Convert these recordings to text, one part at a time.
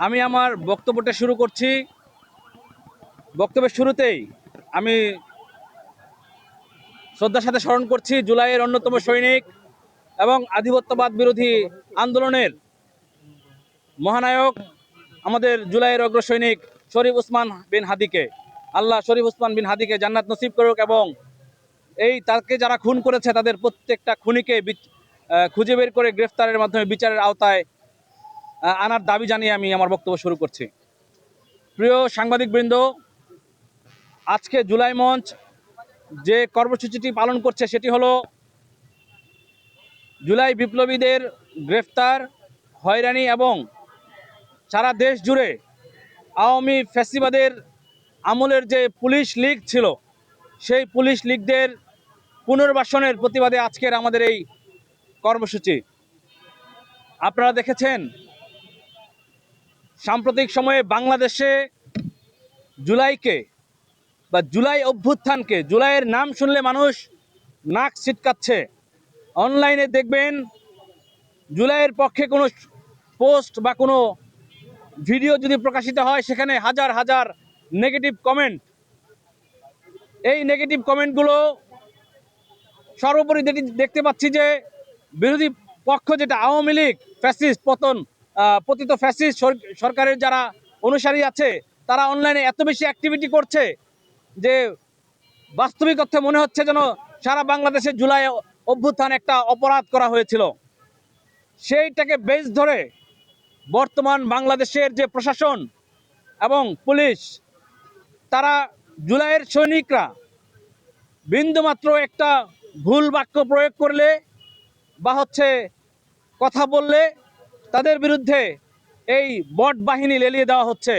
আমি আমার বক্তব্যটা শুরু করছি। বক্তব্যের শুরুতেই আমি শ্রদ্ধার সাথে স্মরণ করছি জুলাইয়ের অন্যতম সৈনিক এবং আধিপত্যবাদ বিরোধী আন্দোলনের মহানায়ক আমাদের জুলাইয়ের অগ্রসৈনিক শরীফ ওসমান বিন হাদিকে। আল্লাহ শরীফ ওসমান বিন হাদিকে জান্নাত নসিব করুক এবং তাকে যারা খুন করেছে তাদের প্রত্যেকটা খুনিকে খুঁজে বের করে গ্রেফতারের মাধ্যমে বিচারের আওতায় আনার দাবি জানিয়ে আমি আমার বক্তব্য শুরু করছি। প্রিয় সাংবাদিকবৃন্দ, আজকে জুলাই মঞ্চ যে কর্মসূচিটি পালন করছে সেটি হলো জুলাই বিপ্লবীদের গ্রেফতার, হয়রানি এবং সারা দেশ জুড়ে আওয়ামী ফ্যাসিবাদের আমলের যে পুলিশ লীগ ছিল সেই পুলিশ লীগদের পুনর্বাসনের প্রতিবাদে আজকের আমাদের এই কর্মসূচি। আপনারা দেখেছেন সাম্প্রতিক সময়ে বাংলাদেশে জুলাইকে বা জুলাই অভ্যুত্থানকে, জুলাইয়ের নাম শুনলে মানুষ নাক ছিটকাচ্ছে। অনলাইনে দেখবেন জুলাইয়ের পক্ষে কোনো পোস্ট বা কোনো ভিডিও যদি প্রকাশিত হয় সেখানে হাজার হাজার নেগেটিভ কমেন্ট। এই নেগেটিভ কমেন্টগুলো সর্বোপরি দেখতে পাচ্ছি যে বিরোধী পক্ষ যেটা আওয়ামী লীগ ফ্যাসিস্ট পতিত ফ্যাসিস্ট সরকারের যারা অনুসারী আছে তারা অনলাইনে এত বেশি অ্যাক্টিভিটি করছে যে বাস্তবিক অর্থে মনে হচ্ছে যেন সারা বাংলাদেশে জুলাই অভ্যুত্থান একটা অপরাধ করা হয়েছিল। সেইটাকে বেস ধরে বর্তমান বাংলাদেশের যে প্রশাসন এবং পুলিশ, তারা জুলাইয়ের সৈনিকরা বিন্দুমাত্র একটা ভুল বাক্য প্রয়োগ করলে বা কথা বললে তাদের বিরুদ্ধে এই বট বাহিনী লেলিয়ে দেওয়া হচ্ছে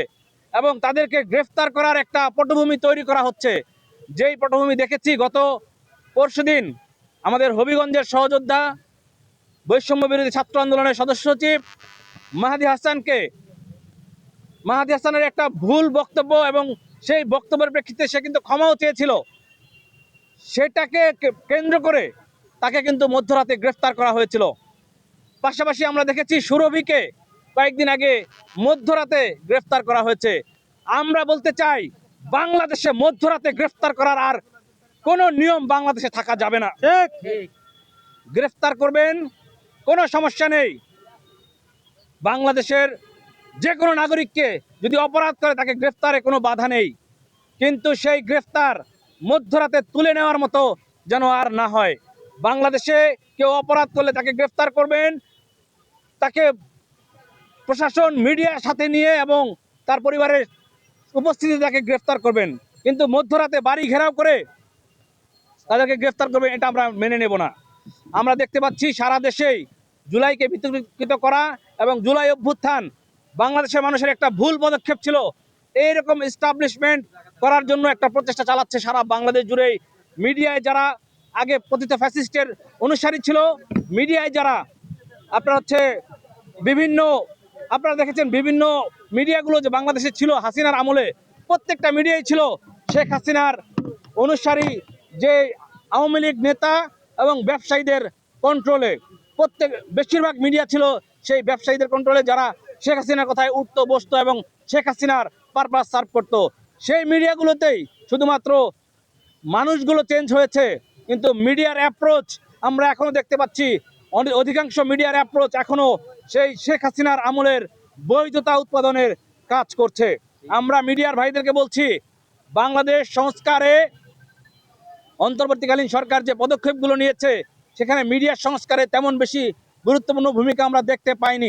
এবং তাদেরকে গ্রেফতার করার একটা পটভূমি তৈরি করা হচ্ছে। যেই পটভূমি দেখেছি গত পরশুদিন আমাদের হবিগঞ্জের সহযোদ্ধা বৈষম্য বিরোধী ছাত্র আন্দোলনের সদস্য সচিব মাহাদি হাসানের একটা ভুল বক্তব্য এবং সেই বক্তব্যের প্রেক্ষিতে সে কিন্তু ক্ষমাও চেয়েছিল। সেটাকে কেন্দ্র করে তাকে কিন্তু মধ্যরাতে গ্রেফতার করা হয়েছিল। পাশাপাশি আমরা দেখেছি সুরভিকে কয়েকদিন আগে মধ্যরাতে গ্রেফতার করা হয়েছে। আমরা বলতে চাই বাংলাদেশে মধ্যরাতে গ্রেফতার করার আর কোনো নিয়ম বাংলাদেশে থাকা যাবে না। গ্রেফতার করবেন, কোনো সমস্যা নেই। বাংলাদেশের যে কোনো নাগরিককে যদি অপরাধ করে তাকে গ্রেফতারে কোনো বাধা নেই, কিন্তু সেই গ্রেফতার মধ্যরাতে তুলে নেওয়ার মতো যেন আর না হয়। বাংলাদেশে কেউ অপরাধ করলে তাকে গ্রেফতার করবেন, তাকে প্রশাসন মিডিয়ার সাথে নিয়ে এবং তার পরিবারের উপস্থিতি তাকে গ্রেফতার করবেন, কিন্তু মধ্যরাতে বাড়ি ঘেরাও করে তাদেরকে গ্রেফতার করবেন এটা আমরা মেনে নেব না। আমরা দেখতে পাচ্ছি সারা দেশেই জুলাইকে বিতর্কিত করা এবং জুলাই অভ্যুত্থান বাংলাদেশের মানুষের একটা ভুল পদক্ষেপ ছিল, এইরকম এস্টাবলিশমেন্ট করার জন্য একটা প্রচেষ্টা চালাচ্ছে সারা বাংলাদেশ জুড়েই। মিডিয়ায় যারা আগে পতিত ফ্যাসিস্টের অনুসারী ছিল, মিডিয়ায় যারা আপনারা দেখেছেন বিভিন্ন মিডিয়াগুলো যে বাংলাদেশে ছিল হাসিনার আমলে, প্রত্যেকটা মিডিয়াই ছিল শেখ হাসিনার অনুসারী যে আওয়ামী লীগ নেতা এবং ব্যবসায়ীদের কন্ট্রোলে। বেশিরভাগ মিডিয়া ছিল সেই ব্যবসায়ীদের কন্ট্রোলে, যারা শেখ হাসিনার কথায় উঠতো বসতো এবং শেখ হাসিনার পারপাস সার্ভ করতো। সেই মিডিয়াগুলোতেই শুধুমাত্র মানুষগুলো চেঞ্জ হয়েছে, কিন্তু মিডিয়ার অ্যাপ্রোচ আমরা এখনো দেখতে পাচ্ছি অধিকাংশ মিডিয়ার অ্যাপ্রোচ এখনো সেই শেখ হাসিনার আমলের বৈধতা উৎপাদনের কাজ করছে। আমরা মিডিয়ার ভাইদেরকে বলছি, বাংলাদেশ সংস্কারে অন্তর্বর্তীকালীন সরকার যে পদক্ষেপগুলো নিয়েছে সেখানে মিডিয়ার সংস্কারে তেমন বেশি গুরুত্বপূর্ণ ভূমিকা আমরা দেখতে পাইনি।